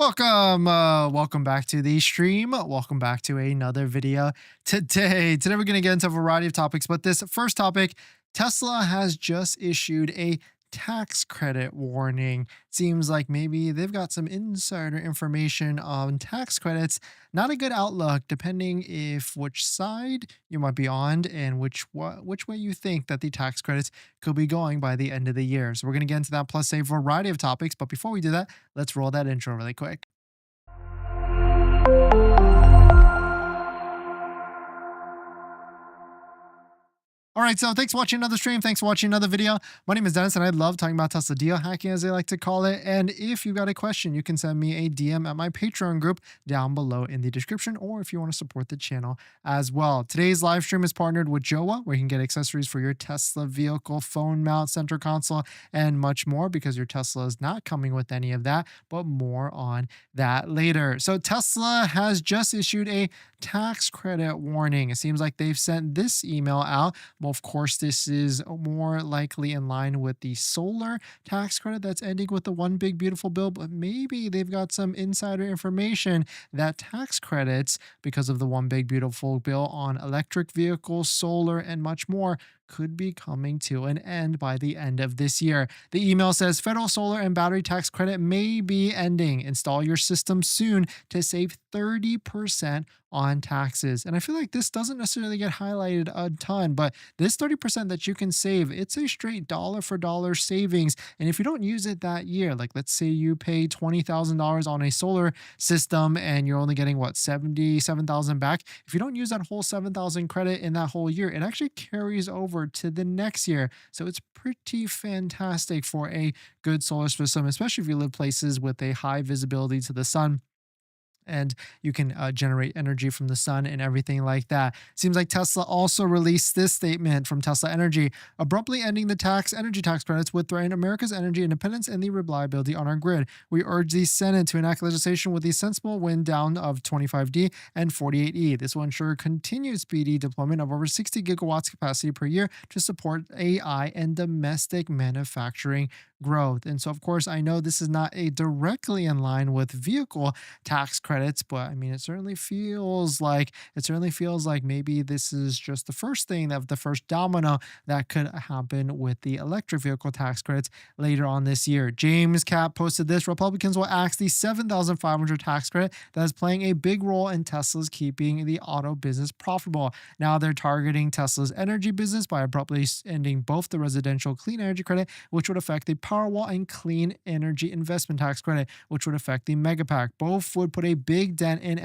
Welcome back to the stream. Welcome back to another video. Today we're going to get into a variety of topics, but this first topic, Tesla has just issued a tax credit warning. Seems like maybe they've got some insider information on tax credits. Not a good outlook, depending if which side you might be on and which way you think that the tax credits could be going by the end of the year. So we're going to get into that plus a variety of topics. But before we do that, let's roll that intro really quick. All right, so thanks for watching another stream. Thanks for watching another video. My name is Dennis, and I love talking about Tesla deal hacking, as they like to call it. And if you've got a question, you can send me a DM at my Patreon group down below in the description, or if you want to support the channel as well. Today's live stream is partnered with Jowa, where you can get accessories for your Tesla vehicle, phone mount, center console, and much more, because your Tesla is not coming with any of that, but more on that later. So Tesla has just issued a tax credit warning. It seems like they've sent this email out. Well, of course, this is more likely in line with the solar tax credit that's ending with the one big beautiful bill, but maybe they've got some insider information that tax credits, because of the one big beautiful bill on electric vehicles, solar, and much more, could be coming to an end by the end of this year. The email says federal solar and battery tax credit may be ending. Install your system soon to save 30% on taxes. And I feel like this doesn't necessarily get highlighted a ton, but this 30% that you can save, it's a straight dollar for dollar savings. And if you don't use it that year, like let's say you pay $20,000 on a solar system and you're only getting what, 77,000 back. If you don't use that whole 7,000 credit in that whole year, it actually carries over to the next year. So it's pretty fantastic for a good solar system, especially if you live places with a high visibility to the sun, and you can generate energy from the sun and everything like that. Seems like Tesla also released this statement from Tesla Energy: abruptly ending the energy tax credits would threaten America's energy independence and the reliability on our grid. We urge the Senate to enact legislation with the sensible wind down of 25D and 48E. This will ensure continued speedy deployment of over 60 gigawatts capacity per year to support AI and domestic manufacturing growth. And so, of course, I know this is not a directly in line with vehicle tax credits, but I mean, it certainly feels like maybe this is just the first thing, of the first domino that could happen with the electric vehicle tax credits later on this year. James Cap posted this: Republicans will axe the 7,500 tax credit that is playing a big role in Tesla's keeping the auto business profitable. Now they're targeting Tesla's energy business by abruptly ending both the residential clean energy credit, which would affect the Powerwall, and clean energy investment tax credit, which would affect the Megapack. Both would put a big dent in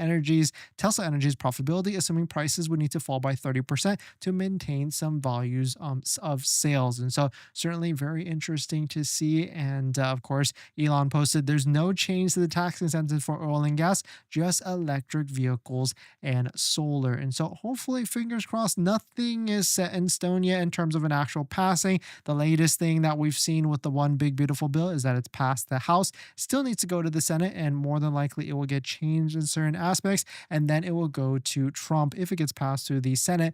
Tesla Energy's profitability, assuming prices would need to fall by 30% to maintain some values of sales. And so certainly very interesting to see. And of course, Elon posted, there's no change to the tax incentives for oil and gas, just electric vehicles and solar. And so hopefully, fingers crossed, nothing is set in stone yet in terms of an actual passing. The latest thing that we've seen with the one big beautiful bill is that it's passed the House, still needs to go to the Senate, and more than likely it will get changed in certain aspects, and then it will go to Trump if it gets passed through the Senate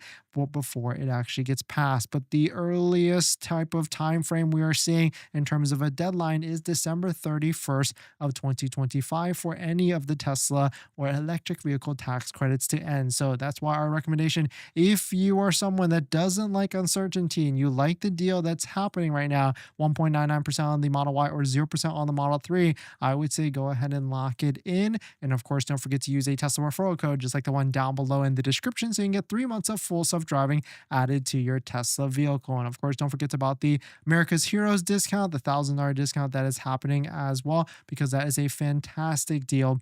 before it actually gets passed. But the earliest type of time frame we are seeing in terms of a deadline is December 31st of 2025 for any of the Tesla or electric vehicle tax credits to end. So that's why our recommendation, if you are someone that doesn't like uncertainty and you like the deal that's happening right now, 1.99% on the Model Y or 0% on the Model 3, I would say go ahead and lock it in. And of course, don't forget to use a Tesla referral code, just like the one down below in the description, so you can get 3 months of full self-driving added to your Tesla vehicle. And of course, don't forget about the America's Heroes discount, the $1,000 discount that is happening as well, because that is a fantastic deal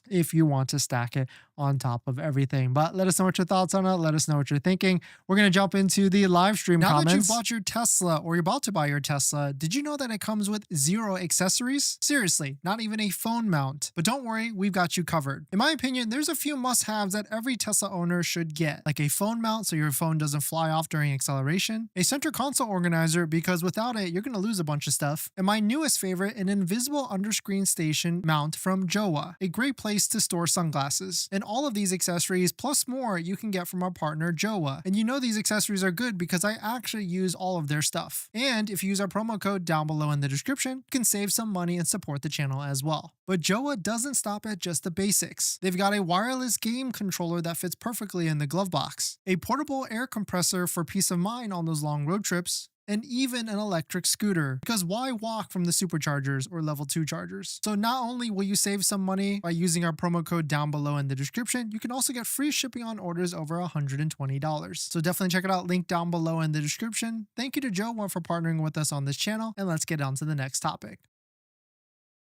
if you want to stack it on top of everything. But let us know what your thoughts on it. Let us know what you're thinking. We're going to jump into the live stream comments. Now that you bought your Tesla, or you're about to buy your Tesla, did you know that it comes with 0 accessories? Seriously, not even a phone mount. But don't worry, we've got you covered. In my opinion, there's a few must-haves that every Tesla owner should get, like a phone mount so your phone doesn't fly off during acceleration, a center console organizer because without it, you're going to lose a bunch of stuff, and my newest favorite, an invisible underscreen station mount from Jowa, a great place to store sunglasses. And all of these accessories plus more you can get from our partner Jowa. And you know these accessories are good because I actually use all of their stuff. And if you use our promo code down below in the description, you can save some money and support the channel as well. But Jowa doesn't stop at just the basics. They've got a wireless game controller that fits perfectly in the glove box, a portable air compressor for peace of mind on those long road trips, and even an electric scooter, because why walk from the superchargers or level 2 chargers? So not only will you save some money by using our promo code down below in the description, you can also get free shipping on orders over $120. So definitely check it out, link down below in the description. Thank you to Joe for partnering with us on this channel, and let's get on to the next topic.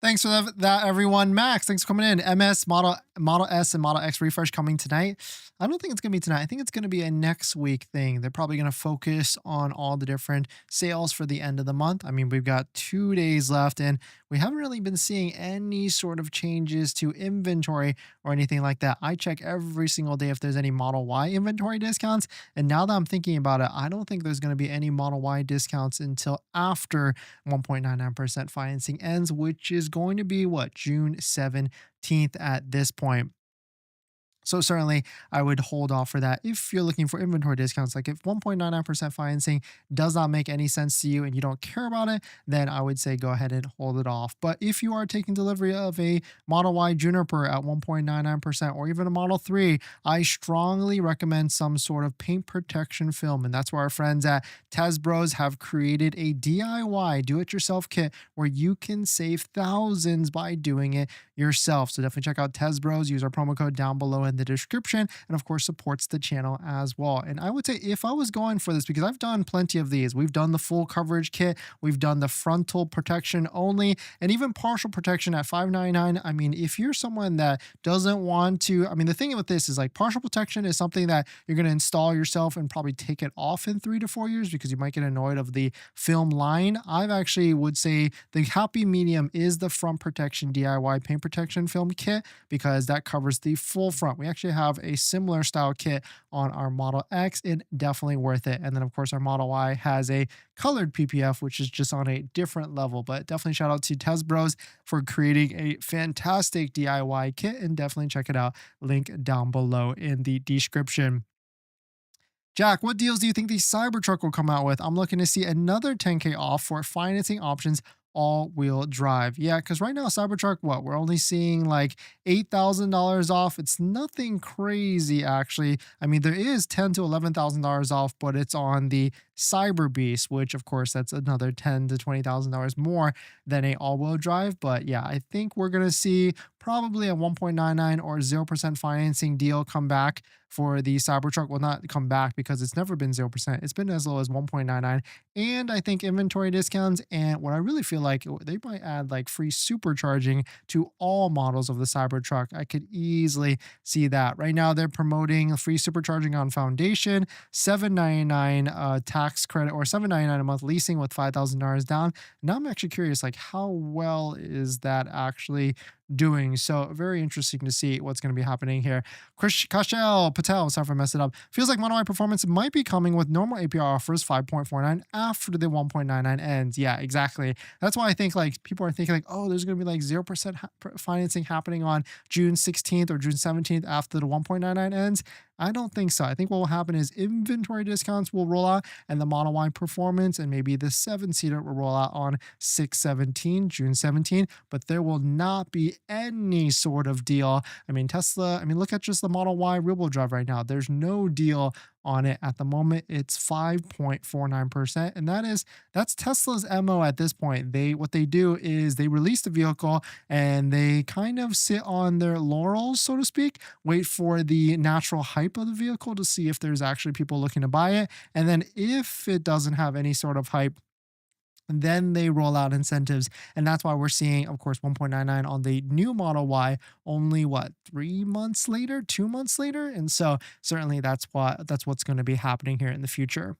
Thanks for that, everyone. Max, thanks for coming in. MS, Model S, and Model X refresh coming tonight. I don't think it's going to be tonight. I think it's going to be a next week thing. They're probably going to focus on all the different sales for the end of the month. I mean, we've got 2 days left, and we haven't really been seeing any sort of changes to inventory or anything like that. I check every single day if there's any Model Y inventory discounts, and now that I'm thinking about it, I don't think there's going to be any Model Y discounts until after 1.99% financing ends, which is going to be what, June 17th at this point. So certainly I would hold off for that if you're looking for inventory discounts. Like if 1.99% financing does not make any sense to you and you don't care about it, then I would say go ahead and hold it off. But if you are taking delivery of a Model Y Juniper at 1.99% or even a Model 3, I strongly recommend some sort of paint protection film. And that's where our friends at Bros have created a DIY do-it-yourself kit where you can save thousands by doing it yourself. So definitely check out Bros. Use our promo code down below in the description, and of course supports the channel as well. And I would say if I was going for this, because I've done plenty of these, we've done the full coverage kit, we've done the frontal protection only, and even partial protection at $5.99. I mean, if you're someone that doesn't want to, I mean, the thing with this is like partial protection is something that you're going to install yourself and probably take it off in 3 to 4 years because you might get annoyed of the film line. I've actually would say the happy medium is the front protection DIY paint protection film kit because that covers the full front. We actually have a similar style kit on our Model X, and definitely worth it. And then of course our Model Y has a colored PPF, which is just on a different level. But definitely shout out to Bros for creating a fantastic DIY kit, and definitely check it out. Link down below in the description. Jack, what deals do you think the Cybertruck will come out with? I'm looking to see another 10K off for financing options, all-wheel drive. Yeah, because right now Cybertruck, what, we're only seeing like $8,000 off. It's nothing crazy, actually. I mean, there is $10,000 to $11,000 off, but it's on the Cyber Beast, which of course that's another $10,000 to $20,000 more than a all-wheel drive. But yeah, I think we're gonna see probably a 1.99 or 0% financing deal come back for the Cybertruck. Will not come back because it's never been 0%. It's been as low as 1.99. And I think inventory discounts, and what I really feel like they might add like free supercharging to all models of the Cybertruck. I could easily see that. Right now they're promoting free supercharging on Foundation, $799 tax credit, or $799 a month leasing with $5,000 down. Now I'm actually curious, like how well is that actually doing? So very interesting to see what's going to be happening here. Kashel Patel, sorry if I messed it up. Feels like Model Y Performance might be coming with normal APR offers 5.49 after the 1.99 ends. Yeah, exactly. That's why I think like people are thinking like, oh, there's going to be like 0% financing happening on June 16th or June 17th after the 1.99 ends. I don't think so. I think what will happen is inventory discounts will roll out, and the Model Y Performance and maybe the 7-seater will roll out on 6/17, June 17, but there will not be any sort of deal. I mean, Tesla, I mean, look at just the Model Y rear-wheel drive right now. There's no deal on it at the moment. It's 5.49%, and that's Tesla's MO at this point. What they do is they release the vehicle and they kind of sit on their laurels, so to speak, wait for the natural hype of the vehicle to see if there's actually people looking to buy it, and then if it doesn't have any sort of hype, then they roll out incentives. And that's why we're seeing, of course, 1.99 on the new Model Y only what, 3 months later, 2 months later. And so certainly that's what's going to be happening here in the future.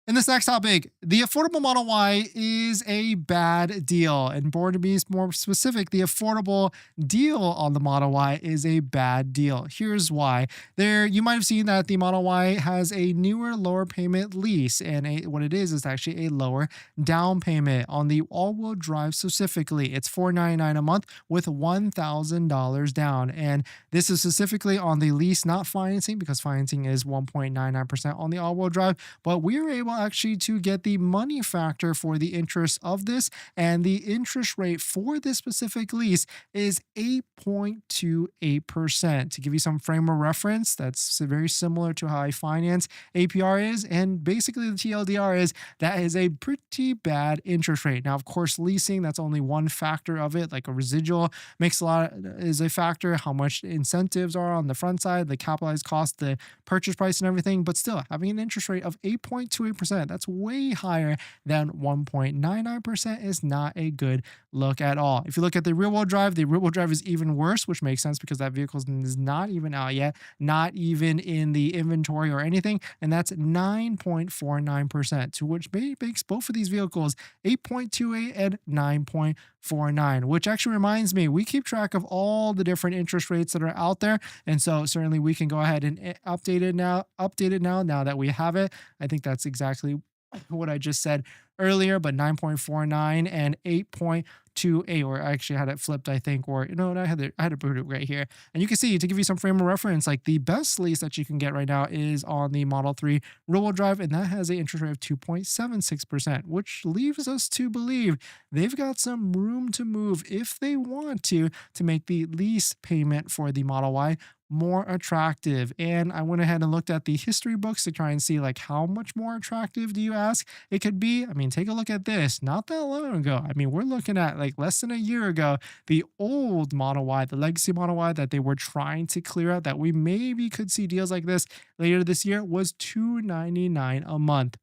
In this next topic, the affordable Model Y is a bad deal. And to be more specific, the affordable deal on the Model Y is a bad deal. Here's why. There, you might have seen that the Model Y has a newer, lower payment lease, and what it is actually a lower down payment on the all-wheel drive specifically. It's $499 a month with $1,000 down, and this is specifically on the lease, not financing, because financing is 1.99% on the all-wheel drive. But we were able actually to get the money factor for the interest of this, and the interest rate for this specific lease is 8.28%. To give you some frame of reference, that's very similar to how I finance APR is, and basically the TLDR is that is a pretty bad interest rate. Now, of course, leasing, that's only one factor of it. Like a residual makes a lot, is a factor, how much incentives are on the front side, the capitalized cost, the purchase price and everything. But still, having an interest rate of 8.28%, that's way higher than 1.99%, is not a good look at all. If you look at the rear-wheel drive is even worse, which makes sense because that vehicle is not even out yet, not even in the inventory or anything, and that's 9.49%, to which makes both of these vehicles 8.28 and 9.49, which actually reminds me, we keep track of all the different interest rates that are out there, and so certainly we can go ahead and update it now that we have it. I think that's exactly what I just said earlier, but 9.49 and 8.28, or I actually had it flipped, I think, or I had to put it right here. And you can see, to give you some frame of reference, like the best lease that you can get right now is on the Model 3 rear-wheel drive, and that has an interest rate of 2.76%, which leaves us to believe they've got some room to move if they want to make the lease payment for the Model Y more attractive. And I went ahead and looked at the history books to try and see, like, how much more attractive do you ask it could be. I mean, take a look at this. Not that long ago, I mean, we're looking at like less than a year ago, the old Model Y, the legacy Model Y that they were trying to clear out, that we maybe could see deals like this later this year, was $299 a month.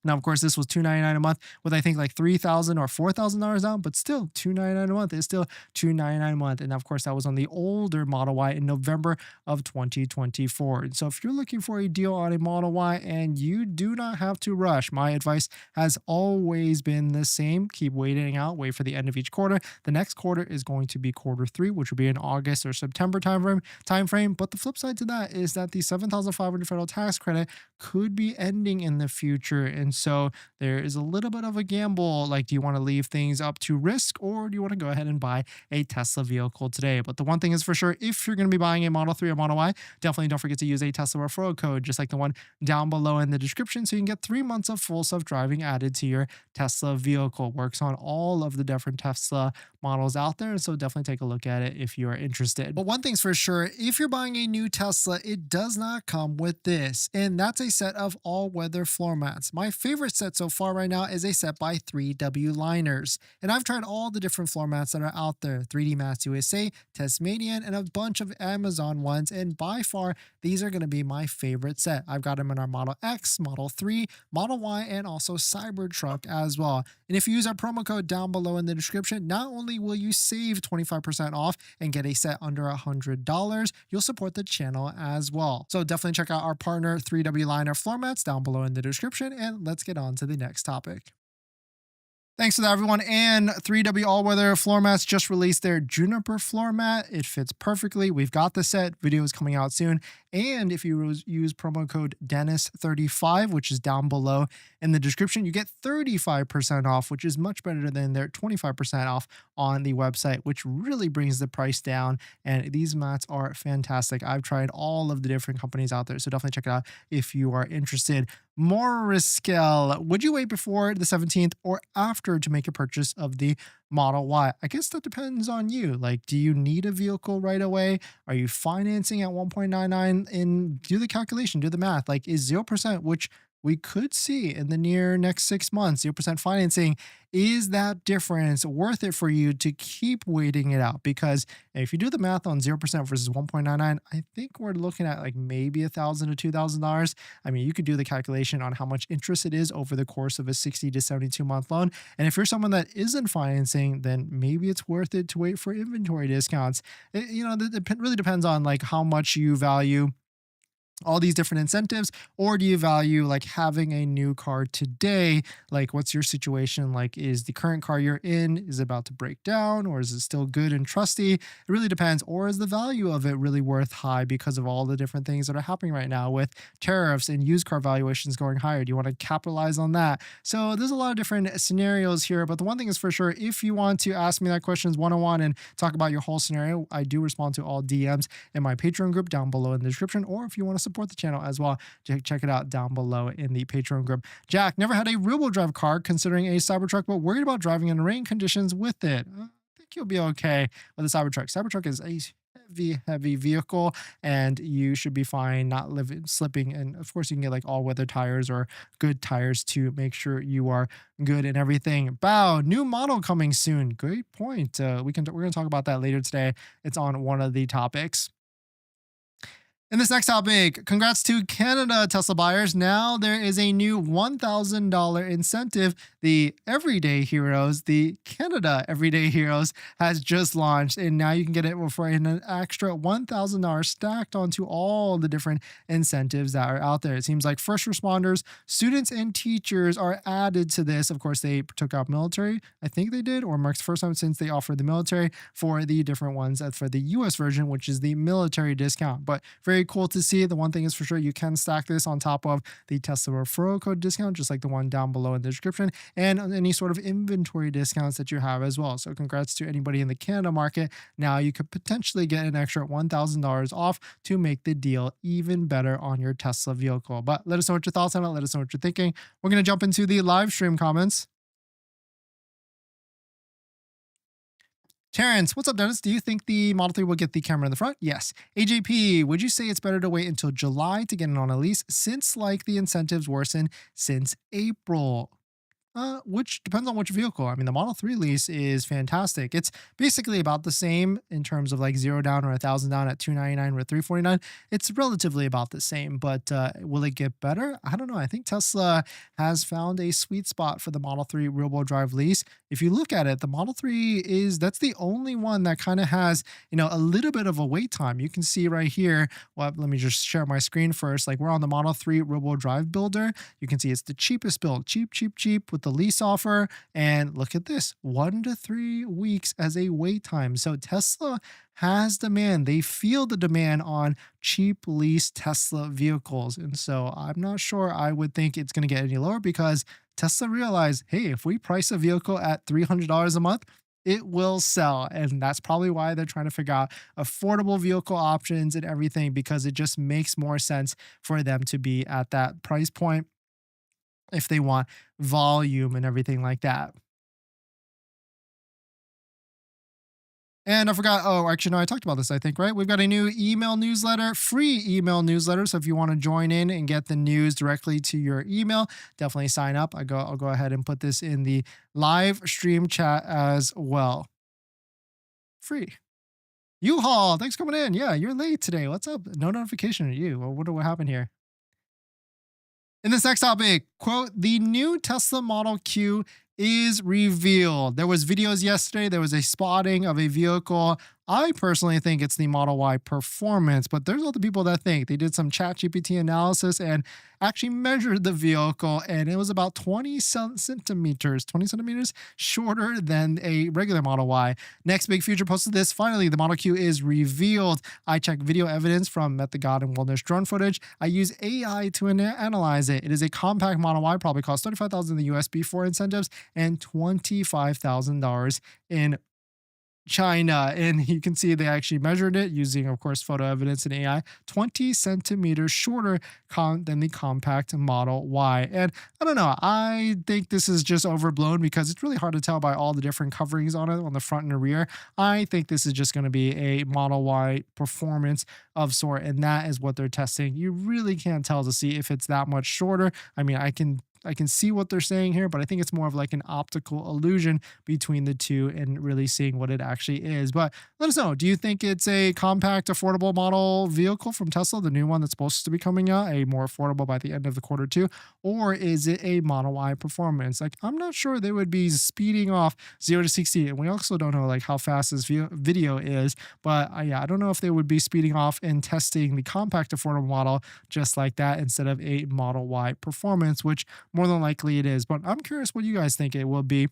Now, of course, this was $299 a month with, I think, like $3,000 or $4,000 down, but still $299 a month is still $299 a month. And of course, that was on the older Model Y in November of 2024. And so if you're looking for a deal on a Model Y, and you do not have to rush, my advice has always been the same. Keep waiting out, wait for the end of each quarter. The next quarter is going to be quarter 3, which will be in August or September timeframe. But the flip side to that is that the $7,500 federal tax credit could be ending in the future. And so there is a little bit of a gamble. Like, do you want to leave things up to risk, or do you want to go ahead and buy a Tesla vehicle today? But the one thing is for sure, if you're going to be buying a Model 3 or Model Y, definitely don't forget to use a Tesla referral code, just like the one down below in the description, so you can get 3 months of full self-driving added to your Tesla vehicle. Works on all of the different Tesla models out there, so definitely take a look at it if you are interested. But one thing's for sure, if you're buying a new Tesla, it does not come with this, and that's a set of all-weather floor mats. My favorite set so far right now is a set by 3W Liners, and I've tried all the different floor mats that are out there: 3D Mats USA, Tasmanian, and a bunch of Amazon ones, and by far these are going to be my favorite set. I've got them in our Model X, Model 3, Model Y, and also Cybertruck as well. And if you use our promo code down below in the description, not only will you save 25% off and get a set under $100, you'll support the channel as well. So definitely check out our partner 3W Liner floor mats down below in the description, and let's get on to the next topic. Thanks for that, everyone. And 3W All Weather Floor Mats just released their Juniper floor mat. It fits perfectly. We've got the set. Video is coming out soon. And if you use promo code Dennis35, which is down below in the description, you get 35% off, which is much better than their 25% off on the website, which really brings the price down. And these mats are fantastic. I've tried all of the different companies out there, so definitely check it out if you are interested. Moriskel, would you wait before the 17th or after to make a purchase of the Model Y? I guess that depends on you. Like, do you need a vehicle right away? Are you financing at 1.99? And do the calculation, do the math. Like, is 0%, which we could see in the near next 6 months, 0% financing, is that difference worth it for you to keep waiting it out? Because if you do the math on 0% versus 1.99, I think we're looking at like maybe $1,000 to $2,000. I mean, you could do the calculation on how much interest it is over the course of a 60 to 72 month loan. And if you're someone that isn't financing, then maybe it's worth it to wait for inventory discounts. It really depends on like how much you value all these different incentives, or do you value like having a new car today? Like, what's your situation? Like, is the current car you're in is it about to break down, or is it still good and trusty? It really depends. Or is the value of it really worth high because of all the different things that are happening right now with tariffs and used car valuations going higher? Do you want to capitalize on that? So there's a lot of different scenarios here, but the one thing is for sure, if you want to ask me that questions one-on-one and talk about your whole scenario, I do respond to all DMs in my Patreon group down below in the description. Or if you want to support the channel as well, check it out down below in the Patreon group. Jack, never had a rear-wheel drive car considering a Cybertruck, but worried about driving in rain conditions with it. I think you'll be okay with a Cybertruck. Cybertruck is a heavy vehicle, and you should be fine not living slipping. And of course, you can get like all-weather tires or good tires to make sure you are good and everything. Bow, new model coming soon. Great point. We're gonna talk about that later today. It's on one of the topics. In this next topic, congrats to Canada Tesla buyers. Now there is a new $1,000 incentive. The Everyday Heroes, the Canada Everyday Heroes, has just launched, and now you can get it for an extra $1,000 stacked onto all the different incentives that are out there. It seems like first responders, students, and teachers are added to this. Of course, they took out military. I think they did, or marks the first time since they offered the military for the different ones for the US version, which is the military discount. But very cool to see. The one thing is for sure, you can stack this on top of the Tesla referral code discount, just like the one down below in the description, and any sort of inventory discounts that you have as well. So congrats to anybody in the Canada market. Now you could potentially get an extra $1,000 off to make the deal even better on your Tesla vehicle. But let us know what your thoughts on it. Let us know what you're thinking. We're going to jump into the live stream comments. Terrence, what's up, Dennis? Do you think the Model 3 will get the camera in the front? Yes. AJP, would you say it's better to wait until July to get it on a lease since like the incentives worsen since April? Which depends on which vehicle. I mean, the Model 3 lease is fantastic. It's basically about the same in terms of like 0 down or 1,000 down at 299 or 349. It's relatively about the same, but will it get better? I don't know. I think Tesla has found a sweet spot for the Model 3 rear-wheel drive lease. If you look at it, the Model 3 that's the only one that kind of has, a little bit of a wait time. You can see right here. Well, let me just share my screen first. Like we're on the Model 3 rear-wheel drive builder. You can see it's the cheapest build, cheap with the lease offer. And look at this, 1 to 3 weeks as a wait time. So Tesla has demand. They feel the demand on cheap lease Tesla vehicles. And so I'm not sure I would think it's going to get any lower, because Tesla realized, hey, if we price a vehicle at $300 a month, it will sell. And that's probably why they're trying to figure out affordable vehicle options and everything, because it just makes more sense for them to be at that price point if they want volume and everything like that. And I forgot, oh, actually, no, I talked about this, I think, right? We've got a new email newsletter, free email newsletter. So if you want to join in and get the news directly to your email, definitely sign up. I'll go ahead and put this in the live stream chat as well. Free. U-Haul, thanks for coming in. Yeah, you're late today. What's up? No notification to you. I wonder what happened here. In this next topic, quote, the new Tesla Model Q is revealed. There was videos yesterday. There was a spotting of a vehicle. I personally think it's the Model Y Performance, but there's other people that think. They did some ChatGPT analysis and actually measured the vehicle, and it was about 20 centimeters shorter than a regular Model Y. Next Big Future posted this. Finally, the Model Q is revealed. I checked video evidence from Met the God and Wilderness drone footage. I use AI to analyze it. It is a compact Model Y, probably cost $35,000 in the US before incentives and $25,000 in China. And you can see they actually measured it using, of course, photo evidence and AI, 20 centimeters shorter than the compact Model Y. And I don't know, I think this is just overblown because it's really hard to tell by all the different coverings on it on the front and the rear. I think this is just going to be a Model Y Performance of sort, and that is what they're testing. You really can't tell to see if it's that much shorter. I mean, I can see what they're saying here, but I think it's more of like an optical illusion between the two and really seeing what it actually is. But let us know. Do you think it's a compact, affordable model vehicle from Tesla, the new one that's supposed to be coming out, a more affordable by the end of the quarter two, or is it a Model Y performance? Like, I'm not sure they would be speeding off 0 to 60, and we also don't know like how fast this video is. But yeah, I don't know if they would be speeding off and testing the compact affordable model just like that instead of a Model Y performance, which more than likely it is. But I'm curious what you guys think it will be.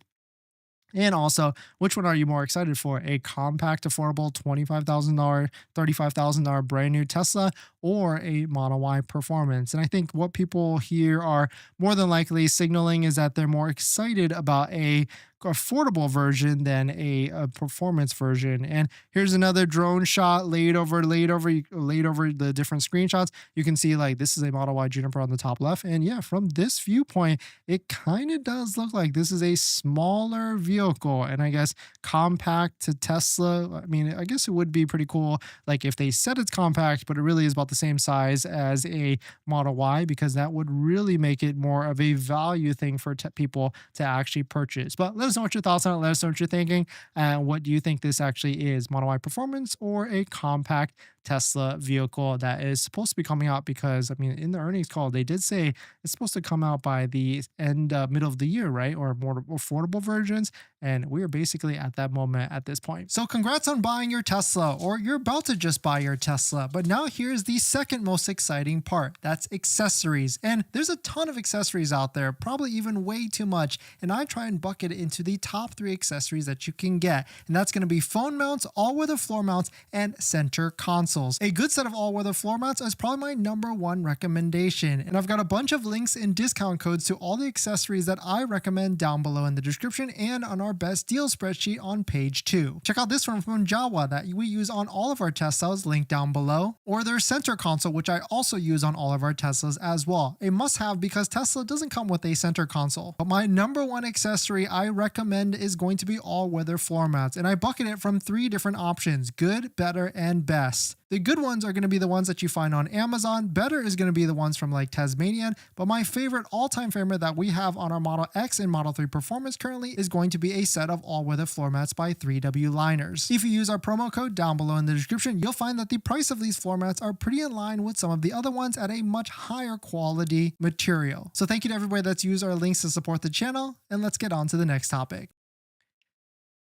And also, which one are you more excited for? A compact, affordable $25,000, $35,000 brand new Tesla, or a Model Y performance? And I think what people here are more than likely signaling is that they're more excited about a affordable version than a performance version. And here's another drone shot laid over the different screenshots. You can see like this is a Model Y Juniper on the top left. And yeah, from this viewpoint, it kind of does look like this is a smaller vehicle. And I guess compact to Tesla, I mean, I guess it would be pretty cool like if they said it's compact, but it really is about the same size as a Model Y, because that would really make it more of a value thing for people to actually purchase. But let us know what your thoughts on it. Let us know what you're thinking. And what do you think this actually is? Model Y performance or a compact Tesla vehicle that is supposed to be coming out? Because, I mean, in the earnings call, they did say it's supposed to come out by the middle of the year, right? Or more affordable versions. And we are basically at that moment at this point. So congrats on buying your Tesla, or you're about to just buy your Tesla. But now here's the second most exciting part. That's accessories. And there's a ton of accessories out there, probably even way too much. And I try and bucket it into the top 3 accessories that you can get. And that's going to be phone mounts, all-weather floor mounts, and center consoles. A good set of all-weather floor mounts is probably my #1 recommendation. And I've got a bunch of links and discount codes to all the accessories that I recommend down below in the description and on our best deal spreadsheet on page 2. Check out this one from Jawa that we use on all of our Teslas, linked down below, or their center console, which I also use on all of our Teslas as well. A must-have because Tesla doesn't come with a center console. But my #1 accessory I recommend is going to be all-weather floor mats, and I bucket it from 3 different options: good, better, and best. The good ones are going to be the ones that you find on Amazon. Better is going to be the ones from like Tasmanian. But my favorite, all-time favorite that we have on our Model X and Model 3 Performance currently is going to be a set of all-weather floor mats by 3W Liners. If you use our promo code down below in the description, you'll find that the price of these floor mats are pretty in line with some of the other ones at a much higher quality material. So thank you to everybody that's used our links to support the channel, and let's get on to the next topic.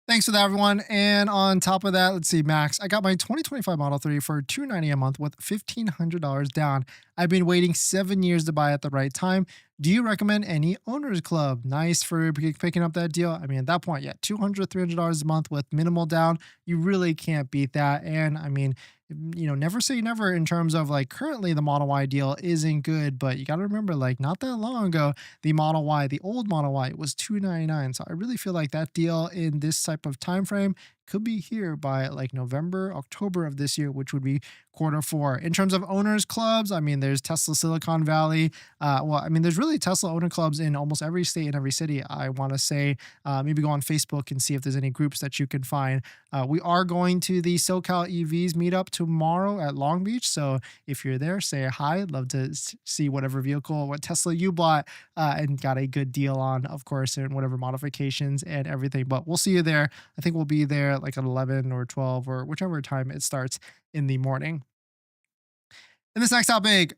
Thanks for that, everyone. And on top of that, let's see, Max, I got my 2025 Model 3 for $290 a month with $1,500 down. I've been waiting 7 years to buy at the right time. Do you recommend any owners club? Nice for picking up that deal. I mean, at that point, yeah, $200, $300 a month with minimal down. You really can't beat that. And I mean, you know, never say never in terms of like currently the Model Y deal isn't good, but you got to remember like not that long ago, the Model Y, the old Model Y was $299. So I really feel like that deal in this type of time frame could be here by like November, October of this year, which would be quarter 4. In terms of owners clubs, I mean, there's Tesla Silicon Valley. Well, I mean, there's really Tesla owner clubs in almost every state and every city. I want to say maybe go on Facebook and see if there's any groups that you can find. We are going to the SoCal EVs meetup tomorrow at Long Beach. So if you're there, say hi. I'd love to see whatever vehicle, what Tesla you bought and got a good deal on, of course, and whatever modifications and everything. But we'll see you there. I think we'll be there like at 11 or 12 or whichever time it starts in the morning. In this next topic,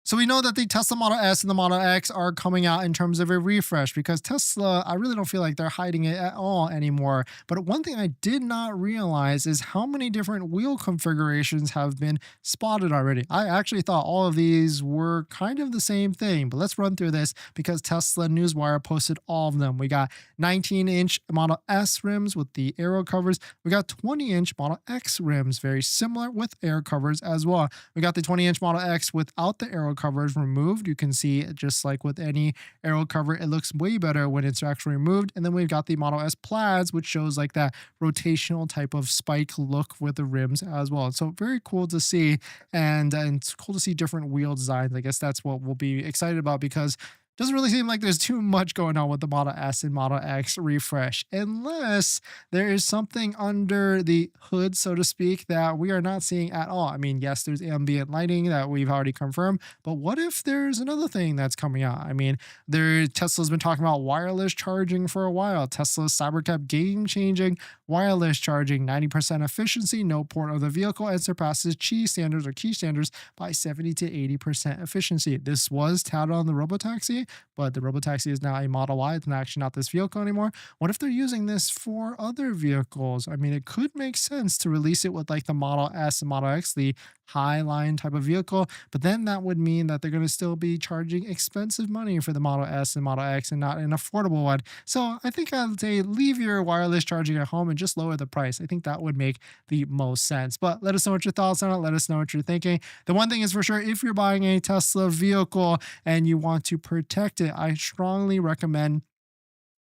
so we know that the Tesla Model S and the Model X are coming out in terms of a refresh, because Tesla, I really don't feel like they're hiding it at all anymore. But one thing I did not realize is how many different wheel configurations have been spotted already. I actually thought all of these were kind of the same thing, but let's run through this because Tesla Newswire posted all of them. We got 19-inch Model S rims with the aero covers. We got 20-inch Model X rims, very similar with air covers as well. We got the 20-inch Model X without the aero covers removed. You can see just like with any aero cover, it looks way better when it's actually removed. And then we've got the Model S Plaids, which shows like that rotational type of spike look with the rims as well. So very cool to see, and it's cool to see different wheel designs. I guess that's what we'll be excited about, because Doesn't really seem like there's too much going on with the Model S and Model X refresh, unless there is something under the hood, so to speak, that we are not seeing at all. I mean, yes, there's ambient lighting that we've already confirmed, but what if there's another thing that's coming out? I mean, Tesla's been talking about wireless charging for a while. Tesla's Cybercab game-changing wireless charging, 90% efficiency, no port of the vehicle, and surpasses key standards by 70 to 80% efficiency. This was touted on the Robotaxi, but the Robotaxi is now a Model Y. It's actually not this vehicle anymore. What if they're using this for other vehicles? I mean, it could make sense to release it with like the Model S and Model X, the high line type of vehicle, but then that would mean that they're going to still be charging expensive money for the Model S and Model X and not an affordable one. So I think I'd say leave your wireless charging at home and just lower the price. I think that would make the most sense. But let us know what your thoughts on it. Let us know what you're thinking. The one thing is for sure, if you're buying a Tesla vehicle and you want to protect it, I strongly recommend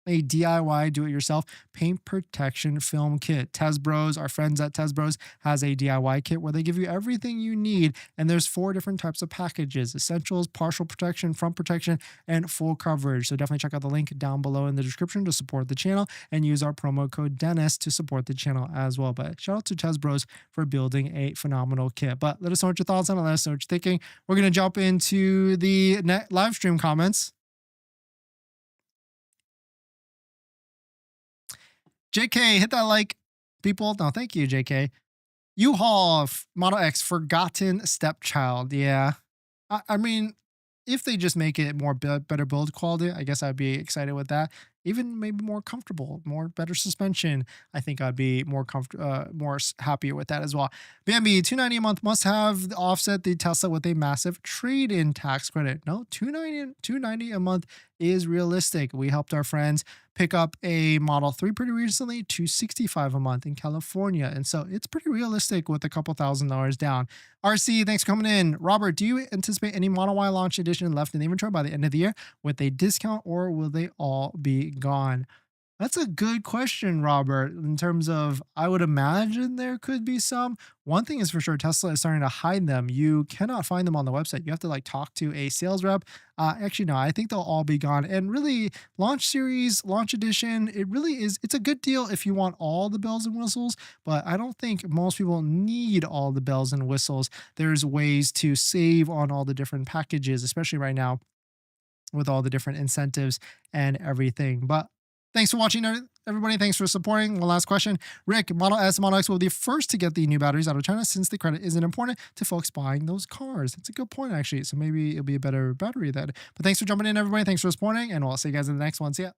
a DIY do-it-yourself paint protection film kit. Tesbros, our friends at Tesbros, has a DIY kit where they give you everything you need, and there's 4 different types of packages: essentials, partial protection, front protection, and full coverage. So definitely check out the link down below in the description to support the channel and use our promo code Dennis to support the channel as well. But shout out to Tesbros for building a phenomenal kit. But let us know what your thoughts on it. Let us know what you're thinking. We're going to jump into the live stream comments. JK, hit that like, people. No, thank you, JK. U-Haul Model X forgotten stepchild. Yeah. I mean, if they just make it more better build quality, I guess I'd be excited with that. Even maybe more comfortable, more better suspension. I think I'd be more happier with that as well. Bambi, $290 a month must have offset the Tesla with a massive trade-in tax credit. No, $290 a month is realistic. We helped our friends pick up a Model 3 pretty recently, $265 a month in California. And so it's pretty realistic with a couple $1,000s down. RC, thanks for coming in. Robert, do you anticipate any Model Y launch edition left in the inventory by the end of the year with a discount, or will they all be gone? That's a good question, Robert. In terms of, I would imagine there could be some. One thing is for sure, Tesla is starting to hide them. You cannot find them on the website. You have to like talk to a sales rep. Actually, no, I think they'll all be gone. And really, launch series, launch edition, it really is. It's a good deal if you want all the bells and whistles, but I don't think most people need all the bells and whistles. There's ways to save on all the different packages, especially right now with all the different incentives and everything. But thanks for watching, everybody. Thanks for supporting. One last question. Rick, Model S and Model X will be the first to get the new batteries out of China since the credit isn't important to folks buying those cars. That's a good point, actually. So maybe it'll be a better battery then. But thanks for jumping in, everybody. Thanks for supporting, and we'll see you guys in the next one. See ya.